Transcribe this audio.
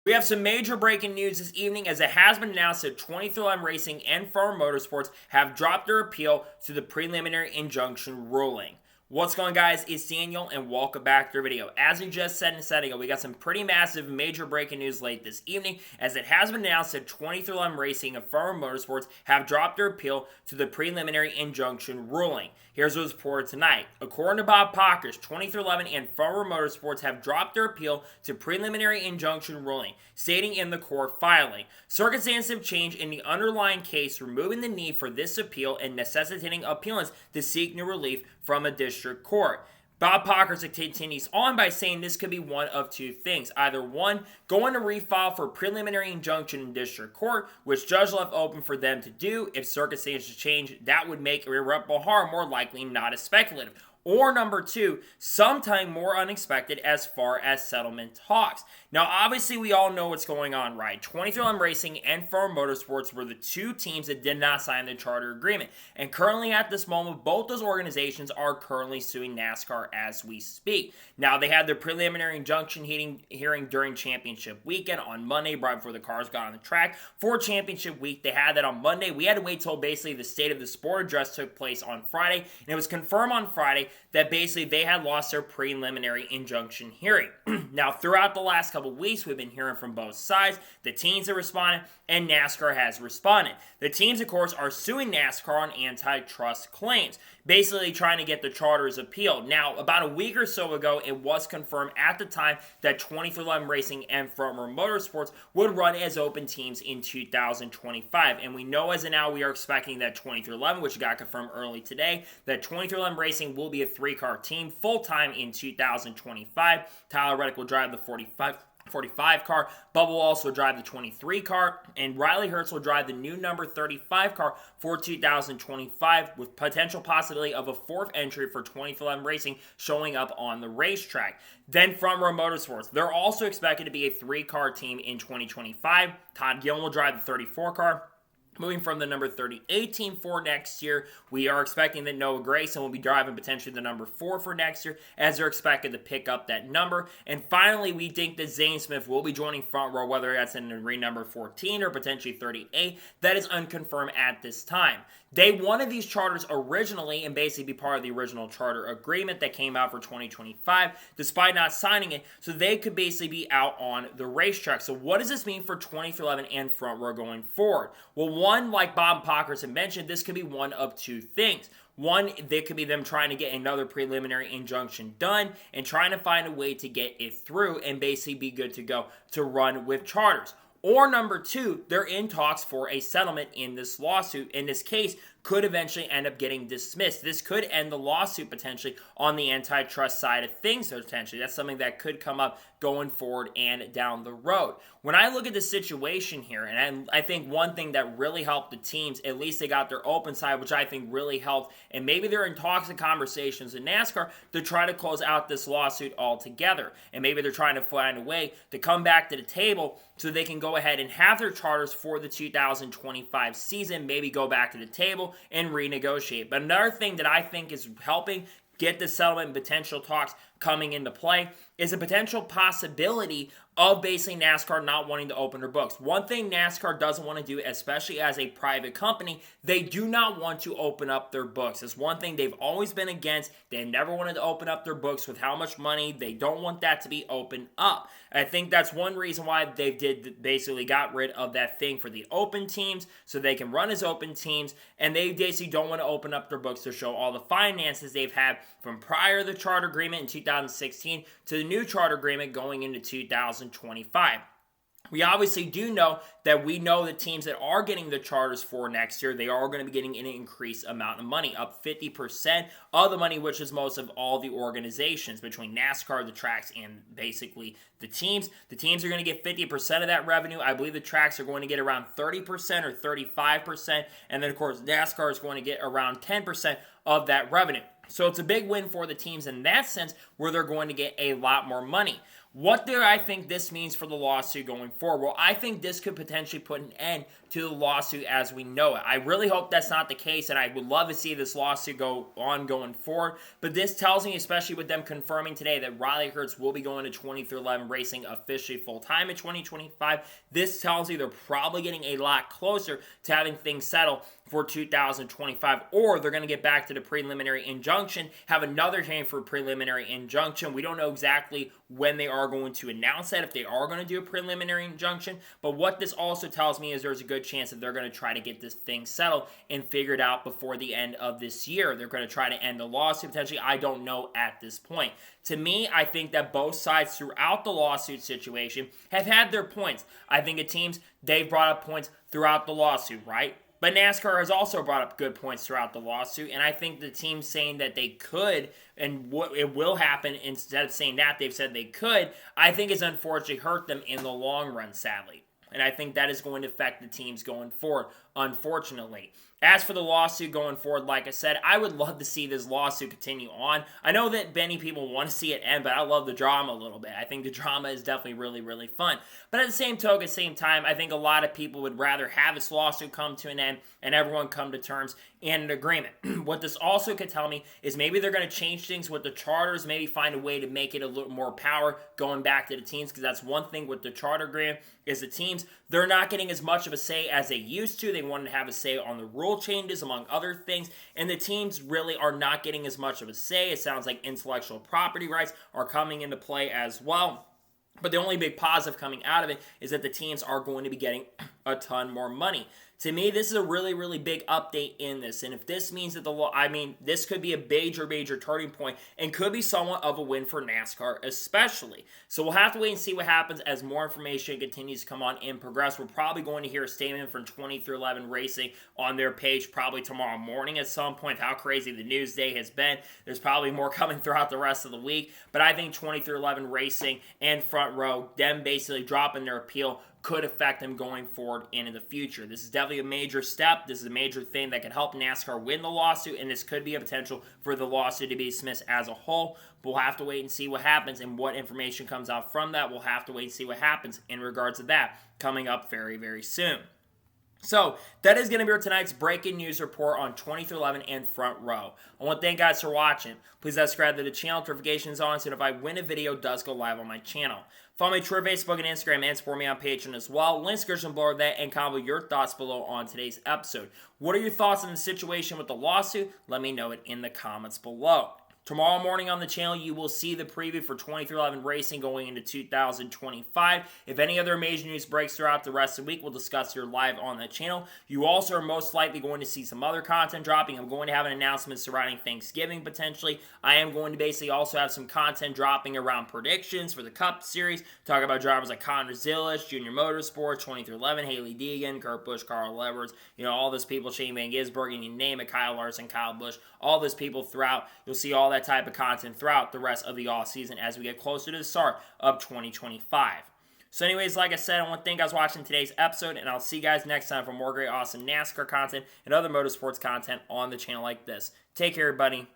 We have some major breaking news this evening as it has been announced that 23M Racing and Farm Motorsports have dropped their appeal to the preliminary injunction ruling. What's going on, guys? It's Daniel and welcome back to our video. As we just said in the setting, we got some pretty massive major breaking news late this evening as it has been announced that 23M Racing and Farm Motorsports have dropped their appeal to the preliminary injunction ruling. Here's what's reported tonight. According to Bob Pockers, 2311 and Farmer Motorsports have dropped their appeal to preliminary injunction ruling, stating in the court filing, circumstances have changed in the underlying case, removing the need for this appeal and necessitating appealants to seek new relief from a district court. Bob Pockers continues on by saying this could be one of two things. Either one, going to refile for preliminary injunction in district court, which judge left open for them to do. If circumstances change, that would make irreparable harm more likely, not as speculative. Or number two, sometime more unexpected as far as settlement talks. Now, obviously, we all know what's going on, right? 23M Racing and Farm Motorsports were the two teams that did not sign the charter agreement. And currently, at this moment, both those organizations are currently suing NASCAR as we speak. Now, they had their preliminary injunction hearing during championship weekend on Monday, right before the cars got on the track. For championship week, they had that on Monday. We had to wait till basically the state of the sport address took place on Friday. And it was confirmed on Friday that basically they had lost their preliminary injunction hearing. Now, throughout the last couple weeks, we've been hearing from both sides. The teams have responded, and NASCAR has responded. The teams, of course, are suing NASCAR on antitrust claims, basically trying to get the charters appealed. Now, about a week or so ago, it was confirmed at the time that 23M Racing and Farmer Motorsports would run as open teams in 2025. And we know as of now, we are expecting that 2311, which got confirmed early today, that 23M Racing will be a three-car team full-time in 2025. Tyler Reddick will drive the 45 car. Bubba will also drive the 23 car, and Riley Hurts will drive the new number 35 car for 2025, with potential possibility of a fourth entry for 23M Racing showing up on the racetrack. Then from Row Motorsports, they're also expected to be a three-car team in 2025. Todd Gillen will drive the 34 car. Moving from the number 38 team for next year, we are expecting that Noah Grayson will be driving potentially the number 4 for next year, as they're expected to pick up that number. And finally, we think that Zane Smith will be joining Front Row, whether that's in arena number 14 or potentially 38. That is unconfirmed at this time. They wanted these charters originally and basically be part of the original charter agreement that came out for 2025, despite not signing it, so they could basically be out on the racetrack. So what does this mean for 2311 and Front Row going forward? Well, one, like Bob Pockers had mentioned, this could be one of two things. One, they could be them trying to get another preliminary injunction done and trying to find a way to get it through and basically be good to go to run with charters. Or number two, they're in talks for a settlement in this lawsuit. In this case, could eventually end up getting dismissed. This could end the lawsuit potentially on the antitrust side of things, potentially. That's something that could come up going forward and down the road. When I look at the situation here, and I think one thing that really helped the teams, at least they got their open side, which I think really helped, and maybe they're in talks and conversations in NASCAR to try to close out this lawsuit altogether. And maybe they're trying to find a way to come back to the table so they can go ahead and have their charters for the 2025 season, maybe go back to the table and renegotiate. But another thing that I think is helping get the settlement and potential talks coming into play is a potential possibility of basically NASCAR not wanting to open their books. One thing NASCAR doesn't want to do, especially as a private company, they do not want to open up their books. It's one thing they've always been against. They've never wanted to open up their books with how much money. They don't want that to be opened up. I think that's one reason why they basically got rid of that thing for the open teams so they can run as open teams, and they basically don't want to open up their books to show all the finances they've had from prior to the charter agreement in 2016 to the new charter agreement going into 2025. We obviously do know that we know the teams that are getting the charters for next year, they are going to be getting an increased amount of money, up 50% of the money, which is most of all the organizations between NASCAR, the tracks, and basically the teams. The teams are going to get 50% of that revenue. I believe the tracks are going to get around 30% or 35%. And then, of course, NASCAR is going to get around 10% of that revenue. So it's a big win for the teams in that sense where they're going to get a lot more money. What do I think this means for the lawsuit going forward? Well, I think this could potentially put an end to the lawsuit as we know it. I really hope that's not the case, and I would love to see this lawsuit go on going forward. But this tells me, especially with them confirming today that Riley Herbst will be going to 23XI Racing officially full-time in 2025, this tells me they're probably getting a lot closer to having things settle for 2025, or they're going to get back to the preliminary injunction, have another hearing for preliminary injunction. We don't know exactly when they are going to announce that, if they are going to do a preliminary injunction, but what this also tells me is there's a good chance that they're going to try to get this thing settled and figured out before the end of this year. They're going to try to end the lawsuit potentially. I don't know at this point. To me, I think that both sides throughout the lawsuit situation have had their points. I think the teams, they've brought up points throughout the lawsuit, right? But NASCAR has also brought up good points throughout the lawsuit, and I think the team saying that they could and what it will happen instead of saying that they've said they could, I think has unfortunately hurt them in the long run, sadly. And I think that is going to affect the teams going forward, unfortunately. As for the lawsuit going forward, like I said, I would love to see this lawsuit continue on. I know that many people want to see it end, but I love the drama a little bit. I think the drama is definitely really, really fun. But at the same token, same time, I think a lot of people would rather have this lawsuit come to an end and everyone come to terms and an agreement. What this also could tell me is maybe they're going to change things with the charters, maybe find a way to make it a little more power going back to the teams, because that's one thing with the charter agreement is the teams, they're not getting as much of a say as they used to. They wanted to have a say on the rule changes, among other things, and the teams really are not getting as much of a say. It sounds like intellectual property rights are coming into play as well. But the only big positive coming out of it is that the teams are going to be getting a ton more money. To me, this is a really, really big update in this. And if this means that this could be a major turning point and could be somewhat of a win for NASCAR especially. So we'll have to wait and see what happens as more information continues to come on and progress. We're probably going to hear a statement from 23XI Racing on their page probably tomorrow morning at some point. How crazy the news day has been. There's probably more coming throughout the rest of the week. But I think 23XI Racing and Front Row, them basically dropping their appeal, could affect them going forward into the future. This is definitely a major step. This is a major thing that can help NASCAR win the lawsuit, and this could be a potential for the lawsuit to be dismissed as a whole. But we'll have to wait and see what happens and what information comes out from that. We'll have to wait and see what happens in regards to that coming up very, very soon. So, that is going to be tonight's breaking news report on 23XI and Front Row. I want to thank you guys for watching. Please subscribe to the channel, notifications on, so if I win a video, it does go live on my channel. Follow me on Twitter, Facebook, and Instagram, and support me on Patreon as well. Links description below that, and comment your thoughts below on today's episode. What are your thoughts on the situation with the lawsuit? Let me know it in the comments below. Tomorrow morning on the channel, you will see the preview for 23XI Racing going into 2025. If any other major news breaks throughout the rest of the week, we'll discuss here live on the channel. You also are most likely going to see some other content dropping. I'm going to have an announcement surrounding Thanksgiving potentially. I am going to basically also have some content dropping around predictions for the Cup Series. Talk about drivers like Connor Zillich, Junior Motorsports, 23XI, Haley Deegan, Kurt Busch, Carl Edwards, all those people, Shane Van Gisbergen, and you name it, Kyle Larson, Kyle Busch, all those people throughout. You'll see all that type of content throughout the rest of the off season as we get closer to the start of 2025. So anyways, like I said, I want to thank you guys for watching today's episode, and I'll see you guys next time for more great, awesome NASCAR content and other motorsports content on the channel like this. Take care, everybody.